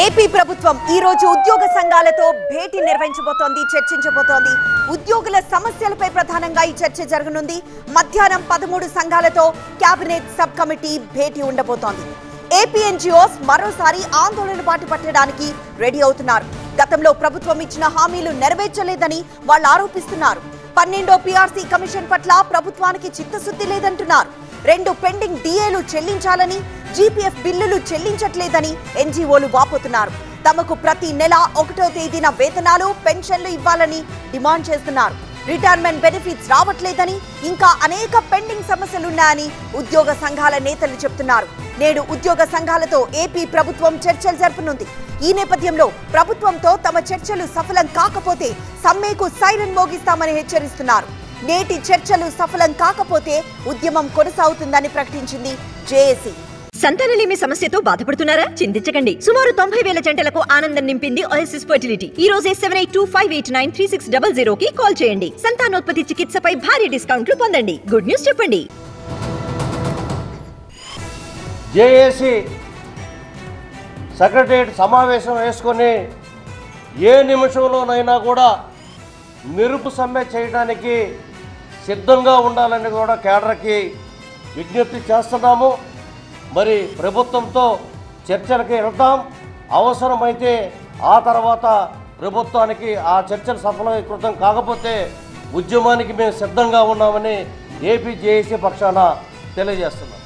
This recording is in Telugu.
ఏపీ ప్రభుత్వం ఈ రోజు ఉద్యోగ సంఘాలతో భేటీ నిర్వహించబోతోంది, చర్చించబోతోంది. ఉద్యోగుల సమస్యలపై ప్రధానంగా ఈ చర్చ జరగనుంది. మధ్యాహ్నం 13 సంఘాలతో కేబినెట్ సబ్ కమిటీ భేటీ ఉండబోతోంది. ఏపీ ఎన్జీఓస్ మరోసారి ఆందోళన బాట పట్టడానికి రెడీ అవుతున్నారు. గతంలో ప్రభుత్వం ఇచ్చిన హామీలు నెరవేర్చలేదని వాళ్ళు ఆరోపిస్తున్నారు. 12వ పీఆర్సీ కమిషన్ పట్ల ప్రభుత్వానికి చిత్తశుద్ధి లేదంటున్నారు. 2 పెండింగ్ డిఏలు చెల్లించాలని, జీపీఎఫ్ బిల్లులు చెల్లించట్లేదని ఎన్జీఓలు వాపోతున్నారు. తమకు ప్రతి నెల 1వ తేదీన వేతనాలు, పెన్షన్లు ఇవ్వాలని డిమాండ్ చేస్తున్నారు. రిటైర్మెంట్ బెనిఫిట్స్ రావట్లేదని, ఇంకా అనేక పెండింగ్ సమస్యలున్నాయని ఉద్యోగ సంఘాల నేతలు చెబుతున్నారు. నేడు ఉద్యోగ సంఘాలతో ఏపీ ప్రభుత్వం చర్చలు జరపనుంది. ఈ నేపథ్యంలో ప్రభుత్వంతో తమ చర్చలు సఫలం కాకపోతే సమ్మెకు సైరన్ మోగిస్తామని హెచ్చరిస్తున్నారు. నేటి చర్చలు సఫలం కాకపోతే ఉద్యమం కొనసాగుతుందని ప్రకటించింది జేఏసీ. సంతానలేమి సమస్యతో బాధపడుతున్నారా? చింతించకండి. సుమారు 90,000 జంటలకు ఆనందం నింపింది ఓఎస్ఎస్ ఫర్టిలిటీ. ఈ రోజే 7825893600 కి కాల్ చేయండి. సంతానోత్పత్తి చికిత్సపై భారీ డిస్కౌంట్లు పొందండి. గుడ్ న్యూస్ చెప్పండి. జేఏసీ సెక్రటరియట్ సమావేశం వేసుకొని ఏ నిమిషంలోనైనా కూడా మెరుపు సమ్మె చేయడానికి సిద్ధంగా ఉండాలని కూడా కేడర్కి విజ్ఞప్తి చేస్తున్నాము. మరి ప్రభుత్వంతో చర్చలకి వెళ్తాం. అవసరమైతే ఆ తర్వాత ప్రభుత్వానికి ఆ చర్చలు సఫలీకృతం కాకపోతే ఉద్యమానికి మేము సిద్ధంగా ఉన్నామని ఏపీ జేఏసీ పక్షాన తెలియజేస్తున్నాం.